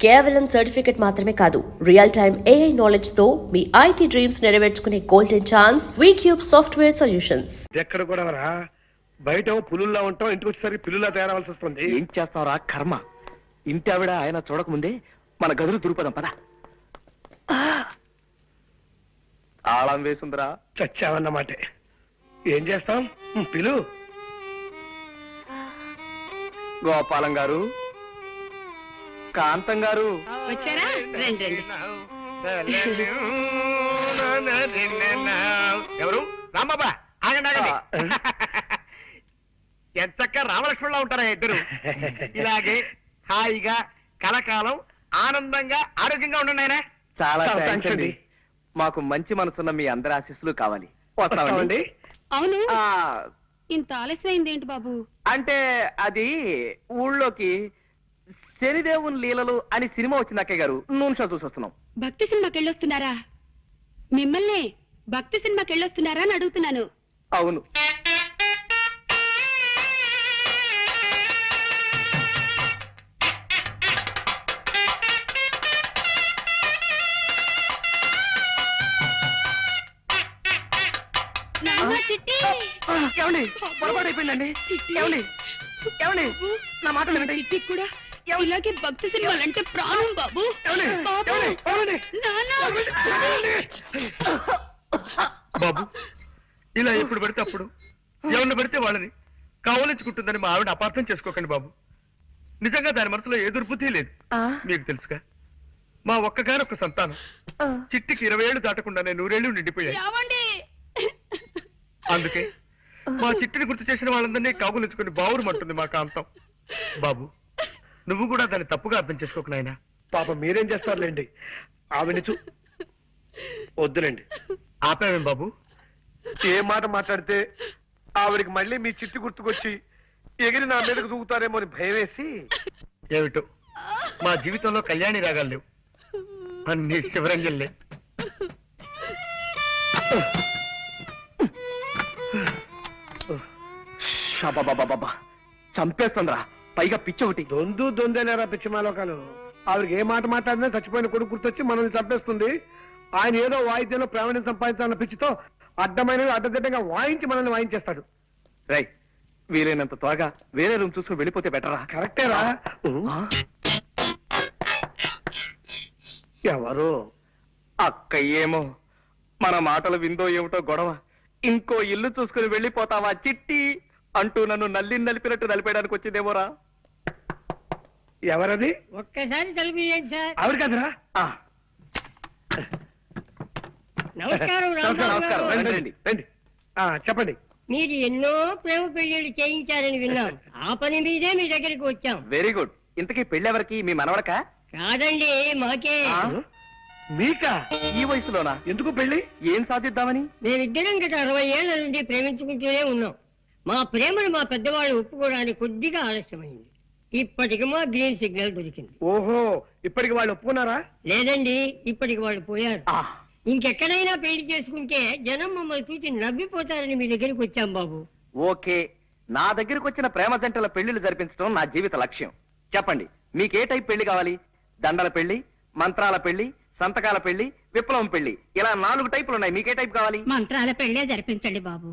కేవలం సర్టిఫికెట్ మాత్రమే కాదు, రియల్ టైమ్ AI నాలెడ్జ్ తో మీ IT డ్రీమ్స్ నెరవేర్చుకునే golden chance V Cube software solutions. ఎక్కడ కూడా రా, బయట పులుల్లా ఉంటాం, ఇంటికి వచ్చేసరికి పిల్లులా తయారవలసి వస్తుంది. ఏం చేస్తావురా కర్మ. ఇంటి ఆవిడ ఆయన చూడకముందే మన గదులు దురుపదం పద. తాళం వేసుందిరా. చచ్చావన్నమాటే. ఏం చేస్తాం, పిలు. గోపాలం గారు, కాంతం గారు వచ్చారా? రండి రండి. ఎవరు? రాంబాబా, ఆగండి ఆగండి. ఎంతక్క రామలక్ష్మణులా ఉంటారా ఇద్దరు. ఇలాగే హాయిగా కలకాలం ఆనందంగా ఆరోగ్యంగా ఉండండి ఆయన. చాలా థాంక్స్ అండి. మాకు మంచి మనసున్న మీ అందరి ఆశీస్సులు కావాలి. వస్తామండి. అవును, ఆ, ఇంత ఆలస్యమైంది ఏంటి బాబు? అంటే అది ఊళ్ళోకి శనిదేవుని లీలలు అని సినిమా వచ్చింది అక్కయ్య గారు, నూనె షో చూసి వస్తున్నాం. భక్తి సినిమాకి వెళ్ళొస్తున్నారా? మిమ్మల్ని భక్తి సినిమాకి వెళ్ళొస్తున్నారా అని అడుగుతున్నాను. అవును. నాన్న, చిట్టి. ఏమండి, పొరపాటు అయిపోయిందండి. చిట్టి. ఏమండి, ఏమండి, నా మాట వినండి. చిట్టి కూడా ఇలాగే భక్తి సినిమాలంటే ప్రాణం బాబు. ఏమండి, బాబు. ఏమండి, ఏమండి. నాన్న. బాబు, ఇలా ఎప్పుడు పడితే అప్పుడు ఎవరిని పడితే వాళ్ళని కావలించుకుంటుందని మా ఆవిడ అపార్థం చేసుకోకండి బాబు. నిజంగా దాని మనసులో ఏ దుర్బుద్ధి లేదు. మీకు తెలుసుగా, మా ఒక్కగానొక్క సంతానం చిట్టికి 20 ఏళ్ళు దాటకుండానే 100 ఏళ్ళు నిండిపోయాయి. ఏమండి? అందుకే మా చిట్టిని గుర్తు చేసిన వాళ్ళందరినీ కాగులించుకుని బావురుమంటుంది మా కాంతం. బాబు, నువ్వు కూడా దాన్ని తప్పుగా అర్థం చేసుకోకు నాయనా. పాప మీరేం చేస్తారులేండి, ఆవిడ వద్దులేండి. ఆపావేం బాబు? ఏ మాట మాట్లాడితే ఆవిడికి మళ్ళీ మీ చిట్టి గుర్తుకొచ్చి ఎగిరి నా మీదకు దూకుతారేమో అని భయం వేసి. ఏమిటో మా జీవితంలో కళ్యాణి రాగాలు లేవు, అన్ని శివరంజల్లే. షాబాబాబాబా, చంపేస్తుందిరా. పైగా పిచ్చి ఒకటి. దొందేలేరా పిచ్చి మాలోకాలు. ఆవిడకి ఏ మాట మాట్లాడినా చచ్చిపోయిన కొడుకు గుర్తొచ్చి మనల్ని చంపేస్తుంది. ఆయన ఏదో వాయిద్యంలో ప్రావీణ్యం సంపాదించాలన్న పిచ్చితో అడ్డమైనవి అడ్డదిడ్డంగా వాయించి మనల్ని వాయించేస్తాడు. రై, వీలైనంత త్వరగా వేరే రూమ్ చూసుకుని వెళ్ళిపోతే బెటరా? కరెక్టేరా. ఎవరు? అక్కయ్యేమో మన మాటలు విందో ఏమిటో గొడవ. ఇంకో ఇల్లు చూసుకుని వెళ్ళిపోతావా చిట్టి అంటూ నన్ను నలిపినట్టు నలిపేయడానికి వచ్చిందేమోరా. ఎవరది? ఒక్కసారి తలుపు సార్. ఆవిడ కదరా? నమస్కారం నమస్కారం. రండి, రండి, రండి. చెప్పండి. మీరు ఎన్నో ప్రేమ పెళ్లిళ్ళు చేయించారని విన్నాం. ఆ పని మీదే మీ దగ్గరికి వచ్చాం. Very good. ఇంతకీ పెళ్ళెవరికి? మీ మనవడకా? కాదండి, మాకే. మీకా? ఈ వయసులోనా? ఎందుకు పెళ్లి? ఏం సాధిద్దామని? మేమిద్దరం గత 60 ఏళ్ల నుండి ప్రేమించుకుంటూనే ఉన్నాం. మా ప్రేమను మా పెద్దవాళ్ళు ఒప్పుకోవడానికి కొద్దిగా ఆలస్యమైంది. ఇప్పటికి మా గ్రీన్ సిగ్నల్ దొరికింది. ఓహో, ఇప్పటికి వాళ్ళు ఒప్పుకున్నారా? లేదండి, ఇప్పటికి వాళ్ళు పోయారు. ఇంకెక్కడైనా పెళ్లి చేసుకుంటే జనం మమ్మల్ని చూసి నవ్విపోతారని మీ దగ్గరికి వచ్చాం బాబు. ఓకే, నా దగ్గరకు వచ్చిన ప్రేమ జంటల పెళ్లిళ్ళు జరిపించడం నా జీవిత లక్ష్యం. చెప్పండి, మీకే టైప్ పెళ్లి కావాలి? దండల పెళ్లి, మంత్రాల పెళ్లి, సంతకాల పెళ్లి, విప్లవం పెళ్లి, ఇలా 4 టైపులు ఉన్నాయి. మీకే టైప్ కావాలి? మంత్రాల పెళ్లే జరిపించండి బాబు.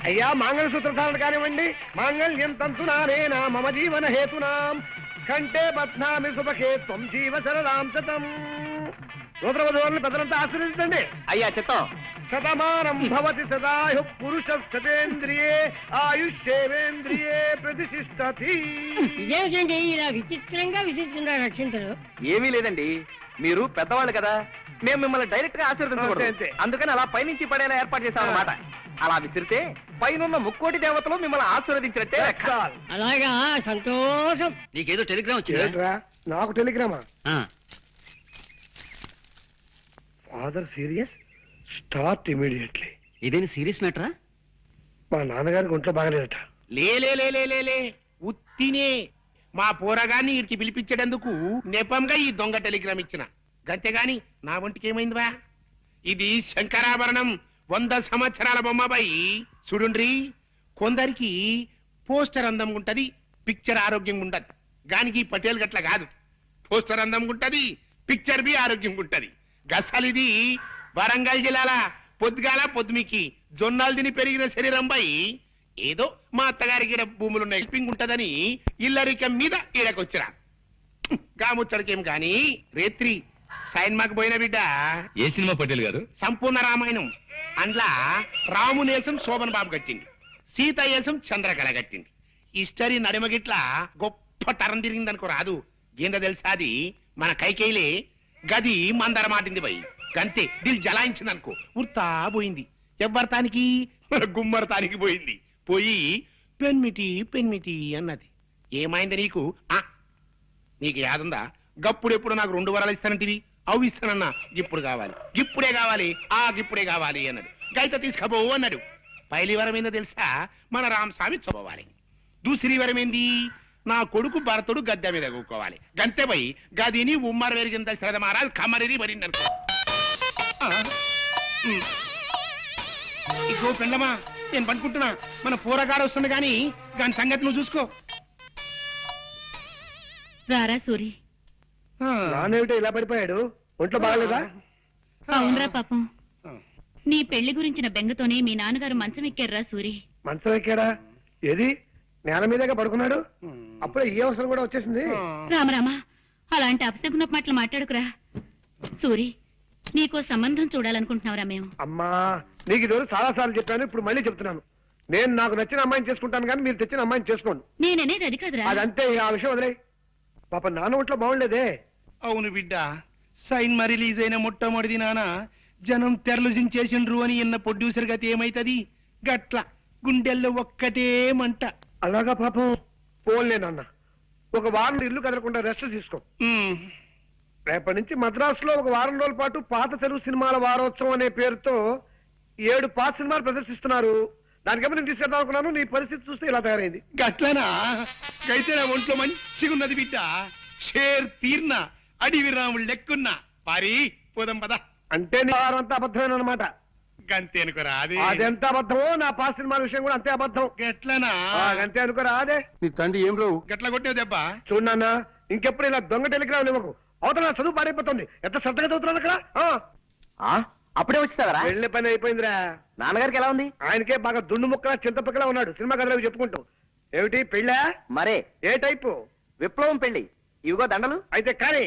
అయ్యా, మంగళసూత్రధారణ కానివ్వండి. మాంగళ్యం తంతునానేనా మమ జీవన హేతునాం కంటే బధ్నామి శుభకే త్వం జీవ సరదాం శతం. సూత్రవధువులను పెద్దలంతా ఆశీర్వదించండి. అయ్యా చిత్తం. శతమానం భవతి సదాయు పురుష శతేంద్రియే ఆయుష్యేంద్రియే ప్రతిష్ఠతి. ఇదేమిటండి ఇలా విచిత్రంగా విసిస్తున్నారు రక్షించరు? ఏమీ లేదండి, మీరు పెద్దవాళ్ళు కదా, మేము మిమ్మల్ని డైరెక్ట్ గా ఆశీర్వదించకూడదు. అందుకని అలా పైనుంచి పడేలా ఏర్పాటు చేశాం అన్నమాట. అలా విసిరితే పైనున్న 3 దేవతలు మిమ్మల్ని ఆశీర్వదించినట్టే. అలాగా, సంతోషం. నీకేదో టెలిగ్రామ్ వచ్చిందా? నాకు టెలిగ్రామా? Father serious, start immediately. ఇదేని సీరియస్ మ్యాటరా? మా నాన్నగారికి ఒంట్లో బాగలేదట. లే ఉత్తినే మా పోరగాన్ని వీడికి పిలిపించేటందుకు నెపంగా ఈ దొంగ టెలిగ్రామ్ ఇచ్చిన గంతేగాని నా ఒంటికి ఏమైందివా? ఇది శంకరాభరణం 100 సంవత్సరాల బొమ్మబాయి. చూడుండ్రి, కొందరికి పోస్టర్ అందం ఉంటది, పిక్చర్ ఆరోగ్యంగా ఉండదు. గానికి పటేల్ గట్ల కాదు. పోస్టర్ అందం ఉంటది, పిక్చర్ బి ఆరోగ్యంగా ఉంటది. గసలిది వరంగల్ జిల్లాల పొద్దుగాల పొద్దుమికి జొన్నాలు తిని పెరిగిన శరీరం బాయి. ఏదో మా అత్తగారికి ఈడ భూములున్న హెల్పింగ్ ఉంటదని ఇల్లరికం మీద ఈడకొచ్చిరా. గాముచ్చడికేం గాని రేత్రి సైన్మాకు పోయిన బిడ్డ. ఏ సినిమా పటేల్ గారు? సంపూర్ణ రామాయణం. అందులో రామునేసం శోభన్ బాబు కట్టింది, సీత ఏసం చంద్రకళ కట్టింది. హిస్టరీ నడిమగిట్ల గొప్ప టరం తిరిగిందనుకో రాదు. ఏందో తెలుసా, అది మన కైకేయిలే గది మందర మాటింది పోయి గంతే దిల్ జలాయించింది అనుకో, ఉర్తా పోయింది. ఎవ్వరతానికి? మన గుమ్మరతానికి పోయింది. పోయి పెన్మిటి పెన్మిటి అన్నది. ఏమైంది నీకు? నీకు యాదుందా? గప్పుడెప్పుడు నాకు 2 వరాలు ఇస్తానంటివి, అవి ఇస్తానన్నా. ఇప్పుడు కావాలి, ఇప్పుడే కావాలి, ఇప్పుడే కావాలి అన్నాడు. గైత తీసుకపోవు అన్నాడు. పైలి వరం ఏందో తెలుసా? మన రామస్వామి చదవాలి. దూసరి వరం ఏంది? నా కొడుకు భరతుడు గద్దె మీద కూకోవాలి. గంతే పోయి గదిని ఉమ్మర వెరిగింత శ్రద్ధ మహారాజ్ కమరిని మరిందనుకో. ఇగో పెళ్ళమా, నేను పనుకుంటున్నా. మన పూరగాడు వస్తుంది గాని దాని సంగతి నువ్వు చూసుకో. రారా సూరి. నానేమిటో ఇలా పడిపోయాడు? ఒంట్లో బాగలేదా? అవునరా పాపం, నీ పెళ్లి గురించిన బెంగతోనే మీ నాన్నగారు మంచం ఎక్కారా సూరి. మంచం ఎక్కాడా? ఏది నేల మీదగా పడుకున్నాడు? అప్పుడే ఈ అవసరం కూడా వచ్చేసింది. రామరామా, అలాంటి అపశకున మాటలు మాట్లాడుకురా. సూరి, నీకో సంబంధం చూడాలనుకుంటున్నావురా మేము. అమ్మా, నీకు ఈ రోజు చాలా సార్లు చెప్పాను, ఇప్పుడు మళ్ళీ చెప్తున్నాను. నేను నాకు నచ్చిన అమ్మాయిని చేసుకుంటాను కానీ మీరు తెచ్చిన అమ్మాయిని చేసుకోండి. నేననేది అది కాదురా. అదంతే, ఆ విషయం వదిలే. పాప నాన్న ఒంట్లో బాగుండేదే. అవును బిడ్డ, సైన్మా రిలీజ్ అయిన మొట్టమొదటి నాన్న జనం తెరలుజించేసిండ్రు అని ఇన్న ప్రొడ్యూసర్ గతి ఏమైతది? గట్ల గుండెల్లో ఒక్కటే మంట. అలాగా పాపం. పోన్లే నాన్న, ఒక వారం ఇల్లు కదలకుండా రెస్ట్ తీసుకో. రేపటి నుంచి మద్రాసులో ఒక వారం రోజుల పాటు పాత తెలుగు సినిమాల వారోత్సవం అనే పేరుతో 7 పాత సినిమాలు ప్రదర్శిస్తున్నారు. దానికేమో నేను తీసుకెళ్దాం అనుకున్నాను. నీ పరిస్థితి చూస్తే ఇలా తయారైంది. గట్లనా? అయితే నా ఒంట్లో మంచిగా ఉన్నది బిడ్డ. షేర్ తీర్న అడివి రాముడు లెక్కున్నా. పారి పోదాం పద. అంటే నీ వారం అంతా అబద్ధమేనమాట. గంతే అనుకోరా? అది అదెంత అబద్ధమో నా పాత సినిమాల విషయం కూడా అంతే అబద్ధం. గట్లనా? అంతే అనుకోరా? అదే నీ తండ్రి ఏం రావు గట్ల కొట్టేవు దెబ్బ. చూడన్నా, ఇంకెప్పుడు ఇలా దొంగ టెలిగ్రామ్ ఇవ్వకు. అవతల నా చదువు పాడైపోతుంది. ఎంత శ్రద్ధగా చదువుతున్నాను అక్కడ. అప్పుడే వచ్చేసావరా? వెళ్ళే పని అయిపోయిందిరా. నాన్నగారికి ఎలా ఉంది? ఆయనకే బాగా దుండు ముక్కలా చింతపక్కలా ఉన్నాడు. సినిమా కథలు చెప్పుకుంటూ. ఏమిటి పెళ్ళా? మరే ఏ టైపు? విప్లవం పెళ్లి. ఇవిగో దండలు. అయితే కానీ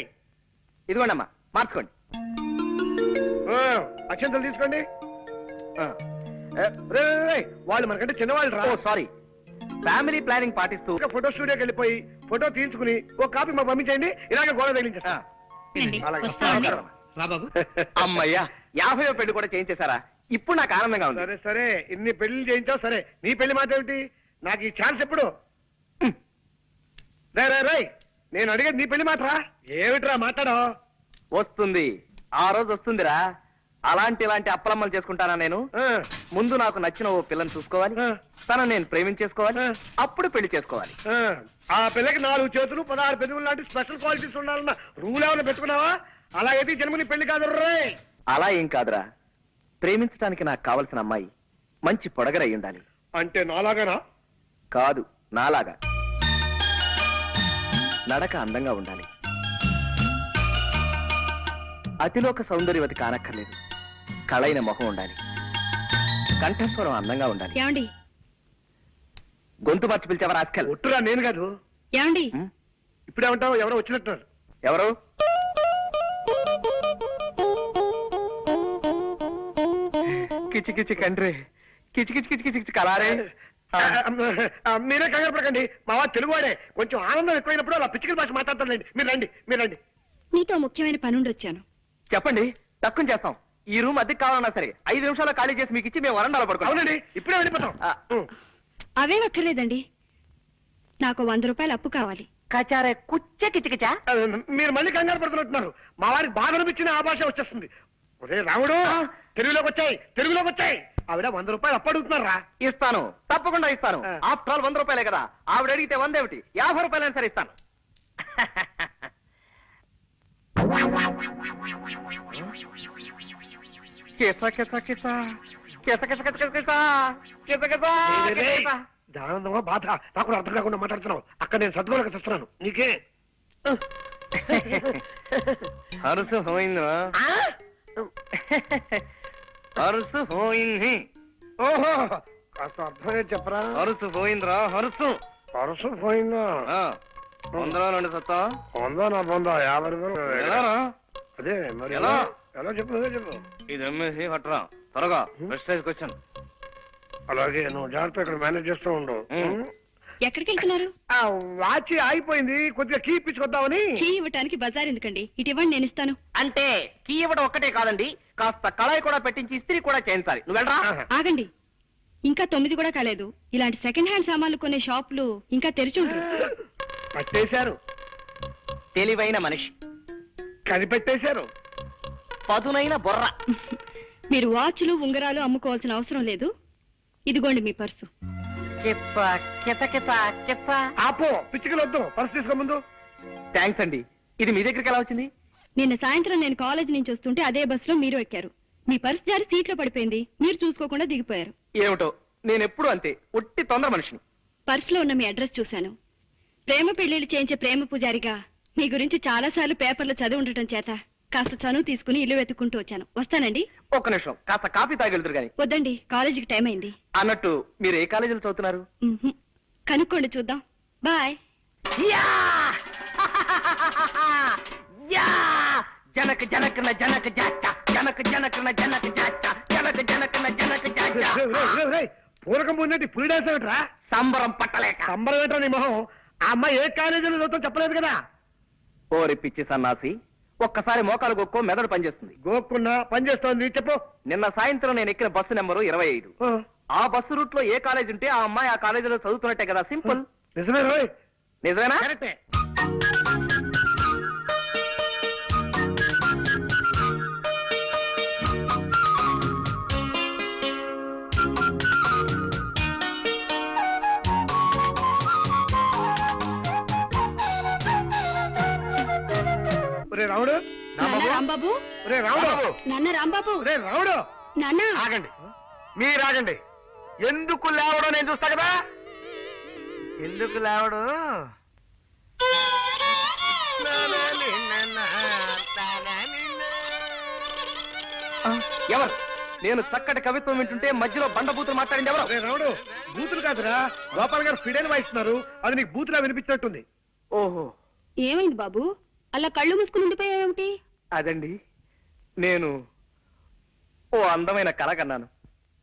ఇదిగోండమ్మా, మార్చుకోండి. అక్షంతలు తీసుకోండి. వాళ్ళు మనకంటే చిన్నవాళ్ళు రా. ఓ సారీ. ఫ్యామిలీ ప్లానింగ్ పాటిస్తూ ఫోటో స్టూడియోకి వెళ్ళిపోయి ఫోటో తీయించుకుని ఒక కాపీ మాకు పంపించండి. ఇలాగే గోడ తగిలించేస్తా. అలాగే. వస్తామండి. రా బాబు. అమ్మయ్యా, 50వ పెళ్లి కూడా చేయించేశారా? ఇప్పుడు నాకు ఆనందంగా ఉంది. సరే సరే, ఇన్ని పెళ్లి చేయించావు సరే. నీ పెళ్లి మాట ఏమిటి? నాకు ఈ ఛాన్స్ ఎప్పుడు? రై, నేను అడిగేది నీ పెళ్లి మాటరా. ఏమిట్రా మాట్లాడో? వస్తుంది, ఆ రోజు వస్తుందిరా. ఇలాంటి అప్పలమ్మలు చేసుకుంటానా నేను? ముందు నాకు నచ్చిన ఓ పిల్లని చూసుకోవాలి, తను నేను ప్రేమించేసుకోవాలి, అప్పుడు పెళ్లి చేసుకోవాలి. ఆ పిల్లకి 4 చేతులు 16 పెదవులు లాంటి స్పెషల్ క్వాలిటీస్ ఉండాలన్న రూల్ ఏమైనా పెట్టుకున్నావా? అలాగైతే జన్మని పెళ్లి కాదు రే. అలా ఏం కాదురా, ప్రేమించడానికి నాకు కావలసిన అమ్మాయి మంచి పొడగరై ఉండాలి. అంటే నాలాగానా? కాదు, నాలాగా. నడక అందంగా ఉండాలి, అతిలోక సౌందర్యవతి కానక్కర్లేదు. కళైన మొహం ఉండాలి, కంఠస్వరం అందంగా ఉండాలి. ఏమండి? గొంతు మార్చి పిలిచావా రాస్కల్? ఒట్టురా, నేను కాదు. ఏమండి? ఇప్పుడేమంటావు? ఎవరో వచ్చినట్టున్నారు. ఎవరు? కిచి కిచి కండ్రి, కిచి కిచి కిచి కిచి కిచి కలారే. మీరే కంగారు పడకండి, మా వాడు తెలుగువాడే. కొంచెం ఆనందం ఎక్కువైనప్పుడు అలా పిచ్చికల భాష మాట్లాడతారులేండి. మీరు రండి. నీతో ముఖ్యమైన పనుండి వచ్చాను. చెప్పండి, తక్కువ చేస్తాం. ఈ రూమ్ అద్దెకి కావాలన్నా సరే 5 నిమిషాల్లో ఖాళీ చేసి మీకు ఇచ్చి మేము వరండాలో పడుకోవాలి. అవునండి, ఇప్పుడే వెళ్ళిపోతాం. అవేం అక్కర్లేదండి, నాకు 100 రూపాయలు అప్పు కావాలి. కచారే కుచ్చ కిచకిచా. మీరు మళ్ళీ కంగారు పడుతున్నట్టున్నారు. మా వారికి బాధ అనిపించిన ఆ భాష వచ్చేస్తుంది. ఒరే రాముడు, తెలుగులోకి వచ్చాయి. ఆవిడ 100 రూపాయలు అప్పడుగుతున్నారా? ఇస్తాను, తప్పకుండా ఇస్తాను. ఆ. ఆఫ్టర్ ఆల్ 100 రూపాయలే కదా. ఆవిడ అడిగితే 100 ఏమిటి, 50 రూపాయలైనా సరే ఇస్తాను. కిస కిస కిస కిస కిస కిస కిస కిస కిస కిస. దానందమా బాధ నాకు కూడా అర్థం కాకుండా మాట్లాడుతున్నావు. అక్కడ నేను సర్దుకోలేక చేస్తున్నాను. నీకే హరుసు పోయిందా? హరుసు పోయింది. ఓహో, కాస్త అర్థమే చెప్పరా? హరుసు పోయిందిరా, హరుసు. పరుసు పోయిందా? ఆ, 100 సత్తా. పొందా నా పొందా 50 రూపాయలు. ఎలారా? అదే మరి ఎలా? ఎలా చెప్పు, అదే చెప్పు. ఇది అమ్మేసి పట్టరా త్వరగా. ప్రెస్టేజ్కి వచ్చాను. అలాగే నువ్వు జాగ్రత్త ఇక్కడ మేనేజ్ చేస్తూ ఉండు. ఎక్కడికి వెళ్తున్నారు? ఆ వాచి ఆగిపోయింది, కొద్దిగా కీ ఇప్పించుకొద్దామని. కీ ఇవ్వటానికి బజార్ ఎందుకండి? ఇటు ఇవ్వండి, నేను ఇస్తాను. అంటే కీ ఇవ్వడం ఒక్కటే కాదండి, కాస్త కళాయి కూడా పెట్టించి ఇస్త్రీ కూడా చేయించాలి. నువ్వు వెళ్ళరా. ఆగండి, ఇంకా 9 కూడా కాలేదు. ఇలాంటి సెకండ్ హ్యాండ్ సామాన్లు కొనే షాపులు ఇంకా తెరిచి ఉండరు. పట్టేశారు, తెలివైన మనిషి, కనిపెట్టేశారు. పదునైన బొర్ర. మీరు వాచ్లు ఉంగరాలు అమ్ముకోవాల్సిన అవసరం లేదు. ఇదిగోండి మీ పర్సు. కిచ్చ కిచ కిచ కిచ్చ. ఆపో, పిచ్చికలు వద్దు, పర్సు తీసుకో ముందు. థ్యాంక్స్ అండి. ఇది మీ దగ్గరికి ఎలా వచ్చింది? నిన్న సాయంత్రం నేను కాలేజ్ నుంచి వస్తుంటే అదే బస్సులో మీరు ఎక్కారు. మీ పర్సు జారి సీట్లో పడిపోయింది. మీరు చూసుకోకుండా దిగిపోయారు. ఏమిటో, నేను ఎప్పుడు అంతే, ఒట్టి తొందర మనిషిని. పర్సులో ఉన్న మీ అడ్రస్ చూశాను. ప్రేమ పెళ్లిళ్ళు చేయించే ప్రేమ పూజారిగా మీ గురించి చాలాసార్లు పేపర్లో చదివి ఉండటం చేత కాస్త చనువు తీసుకుని ఇల్లు వెతుక్కుంటూ వచ్చాను. వస్తానండి. ఒక్క నిమిషం, కాస్త కాఫీ తాగెళ్తురు గాని. వద్దండి, కాలేజీకి టైం అయింది. అన్నట్టు మీరు ఏ కాలేజీలో చదువుతున్నారు? మ్మ్హ్మ్. కనుక్కోండి, చూద్దాం. బాయ్. యా! యా! జనక జనకన జనక జాచ, జనక జనకన జనక జాచ, జనక జనకన జనక జాచ. పూరకం పొందండి, పులిడేసేమిట్రా? సంబరం పట్టలేక. సంబరం ఏంట్రా నీ మొహం? ఆ అమ్మాయి ఏ కాలేజీలో చదువుతావు చెప్పలేదు కదా. ఓరి పిచ్చి సన్నాసి, ఒక్కసారి మోకాలు గొక్కో మెదడు పనిచేస్తుంది. గోక్కున్నా పని చేస్తోంది, చెప్పు. నిన్న సాయంత్రం నేను ఎక్కిన బస్సు నెంబరు 25. ఆ బస్సు రూట్ లో ఏ కాలేజ్ ఉంటే ఆ అమ్మాయి ఆ కాలేజీలో చదువుతున్నట్టే కదా. సింపుల్. నిజమే రోయ్. నిజమేనా? కరెక్టే. ఒరే రాముడు, నాన్న రాంబాబు, ఒరే రాముడు, నాన్న రాంబాబు, ఒరే రాముడు. నాన్న. ఆగండి, మీరు ఆగండి. ఎందుకు లేవడం నేను చూస్తా కదా. ఎందుకు లేవడం? ఎవరు? నేను చక్కటి కవిత్వం వింటుంటే మధ్యలో బండబూతులు మాట్లాడింది ఎవరు? ఒరే రాముడు, బూతులు కాదురా, గోపాల్ గారు ఫిడైన్ వాయిస్తున్నారు. అది నీకు బూతులా వినిపించినట్టుంది. ఓహో, ఏమైంది బాబు? అలా కళ్ళు మూసుకుని ఉండిపోయావేమిటి? అదండి, నేను ఓ అందమైన కళ కన్నాను.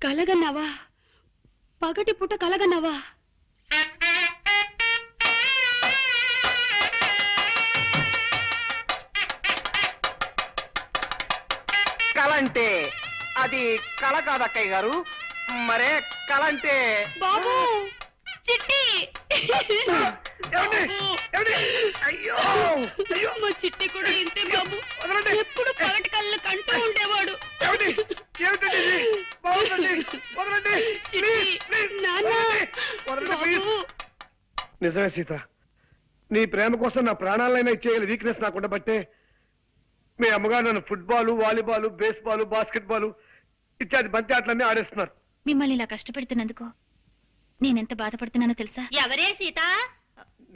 కలగన్నావా? పగటి పుట్ట కలగన్నావా? కళ అంటే అది కళ కాదు అక్కయ్య గారు. మరే కళ అంటే బాబు, చిట్టి. ఏమండి? ఏమండి? అయ్యో అయ్యో, మా చిట్టి కూడా ఇంతే బాబు. వదలండి. ఎప్పుడు పగటి కళ్ళు కంటూ ఉండేవాడు. ఏమండి? ఏమిటండి ఇది? బాగుందండి. వదలండి. ప్లీజ్, ప్లీజ్, నాన్న. వదలండి, ప్లీజ్. బాబు. నిజమే సీత, నీ ప్రేమ కోసం నా ప్రాణాలైనా ఇచ్చేయాలి వీక్నెస్ నాకు ఉండబట్టే మీ అమ్మగారు నన్ను ఫుట్బాల్, వాలీబాల్, బేస్బాల్, బాస్కెట్బాల్ ఇత్యాది బంతి ఆటలన్నీ ఆడేస్తున్నారు. మిమ్మల్ని ఇలా కష్టపెడుతున్నందుకు నేనెంత బాధపడుతున్నానో తెలుసా? ఎవరే సీత?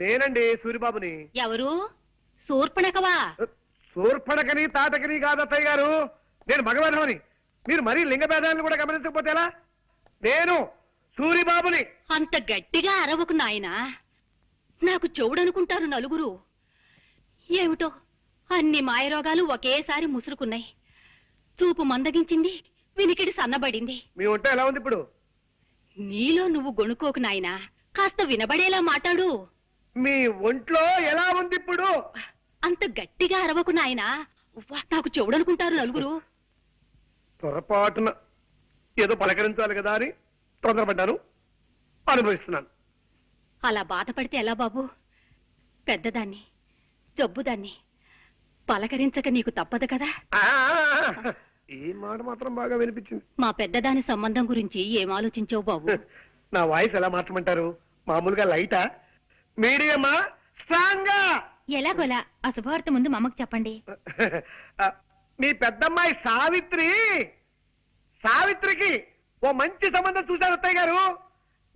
నేనండి సూరిబాబుని. ఎవరు? శూర్పణఖవా? సూర్పణకని తాటకని కాదత్తయ్య గారు, నేను మగవాధమని. మీరు మరీ లింగ భేదాలను కూడా గమనించకపోతే ఎలా? నేను సూరిబాబుని. అంత గట్టిగా అరవకు నాయనా, నాకు చెవుడనుకుంటారు నలుగురు. ఏమిటో అన్ని మాయరోగాలు ఒకేసారి ముసురుకున్నాయి. చూపు మందగించింది, వినికిడి సన్నబడింది. మీ వంట ఎలా ఉంది ఇప్పుడు? నీలో నువ్వు గొణుకోకు నాయనా, కాస్త వినబడేలా మాట్లాడు. మీ ఒంట్లో ఎలా ఉంది ఇప్పుడు? అంత గట్టిగా అరవకు నాయనా, నాకు చెవుడనుకుంటారు నలుగురు. పొరపాటున ఏదో పలకరించాలి కదా అని తొందరపడ్డాను, అనుభవిస్తున్నాను. అలా బాధపడితే ఎలా బాబు? పెద్దదాన్ని, జబ్బుదాన్ని పలకరించక నీకు తప్పదు కదా. ఆ, ఈ మాట మాత్రం బాగా వినిపించింది. మా పెద్దదాని సంబంధం గురించి ఏం ఆలోచించావు బాబు? నా వాయిస్ ఎలా మార్చమంటారు? మామూలుగా లైటా, మీడియమా, స్ట్రాంగా? ఎలాగోలా ఆ శుభవార్త ముందు మా అమ్మకు చెప్పండి. మీ పెద్దమ్మాయి సావిత్రికి ఓ మంచి సంబంధం చూశారు అత్తయ్య గారు.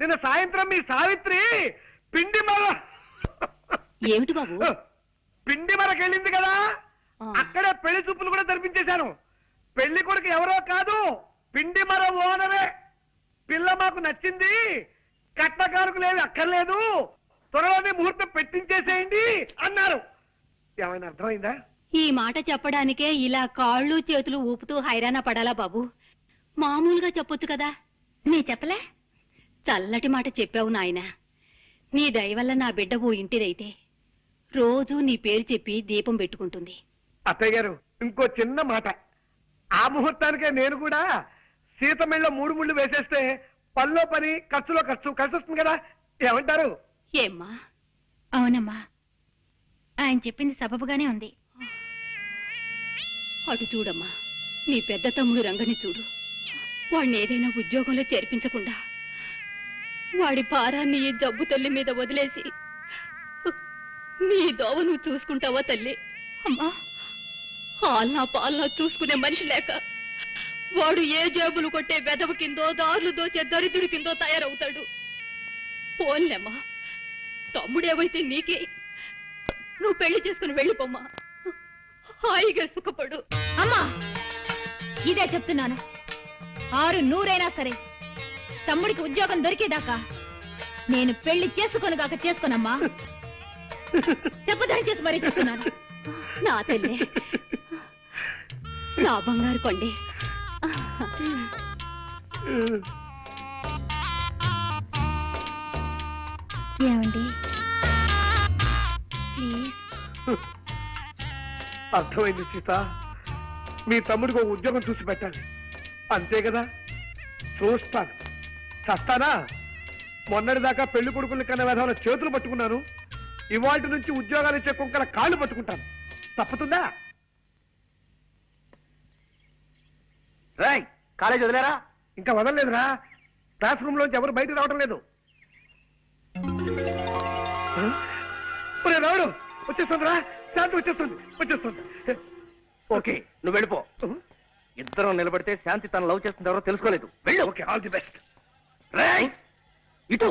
నిన్న సాయంత్రం మీ సావిత్రి పిండి ఏమిటి బాబు? పిండి మరకెళ్ళింది కదా, అక్కడే పెళ్లి చూపులు కూడా జరిపించేశాను. పెళ్లి కొడుకు ఎవరో కాదు, పిండి మర ఓనరే. పిల్ల మాకు నచ్చింది, కట్నకారుకు లేదు, అక్కర్లేదు, త్వరలోనే ముహూర్తం పెట్టించేసేయండి అన్నారు. ఏమైనా అర్థమైందా? ఈ మాట చెప్పడానికే ఇలా కాళ్ళు చేతులు ఊపుతూ హైరాణ పడాలా బాబు? మామూలుగా చెప్పొచ్చు కదా. నీ చెప్పలే? చల్లటి మాట చెప్పావు నాయనా. నీ దయ వల్ల నా బిడ్డ ఓ ఇంటిదైతే రోజూ నీ పేరు చెప్పి దీపం పెట్టుకుంటుంది. అత్తయ్య గారు, ఇంకో చిన్న మాట. ఆ ముహూర్తానికే నేను కూడా సీత మెళ్ళ 3 ముళ్ళు వేసేస్తే పనిలో పని, ఖర్చులో ఖర్చు కలిసి వస్తుంది కదా. ఏమంటారు? ఏమ్మా? అవునమ్మా, ఆయన చెప్పింది సబబుగానే ఉంది. అటు చూడమ్మా, నీ పెద్ద తమ్ముడు రంగని చూడు. వాడిని ఏదైనా ఉద్యోగంలో చేర్పించకుండా వాడి భారాన్ని ఈ జబ్బు తల్లి మీద వదిలేసి నీ దోవ నువ్వు చూసుకుంటావా తల్లి? అమ్మా, ఆల్నా పాలనా చూసుకునే మనిషి లేక వాడు ఏ జేబులు కొట్టే వెదవ కిందో, దారులు దోచే దరిద్రుడి కిందో తయారవుతాడు. పోన్లేమ్మా, తమ్ముడేవైతే నీకే. నువ్వు పెళ్లి చేసుకుని వెళ్ళిపోమ్మా, హాయిగా సుఖపడు. అమ్మా, ఇదే చెప్తున్నాను. 600 సరే, తమ్ముడికి ఉద్యోగం దొరికేదాకా నేను పెళ్లి చేసుకోనుగాక చేసుకోనమ్మా. చెప్పదని చేసి మరీ చెప్తున్నాను. నా తల్లి, నా బంగారు కొండే. ఏమండి ప్లీజ్? అర్థమైంది సీత. మీ తమ్ముడికి ఒక ఉద్యోగం చూసి పెట్టాలి, అంతే కదా. చూస్తాను, చస్తానా? మొన్నటిదాకా పెళ్లి కొడుకుల్ని కన్నా విధాల చేతులు పట్టుకున్నాను, ఇవాటి నుంచి ఉద్యోగాలు ఇచ్చే కుక్కల కాళ్ళు పట్టుకుంటాను. తప్పుతుందా? రాయ్, కాలేజ్ వదిలేరా? ఇంకా వదలలేదురా. క్లాస్ రూమ్ లోంచి ఎవరు బయటకు రావడం లేదు. రావడం వచ్చేస్తుందిరా, శాంతి వచ్చేస్తుంది. ఓకే, నువ్వు వెళ్ళిపో. ఇద్దరం నిలబడితే శాంతి తన లవ్ చేస్తుంది ఎవరో తెలుసుకోలేదు. వెళ్ళు. Okay, all the best. రాయ్, ఇటు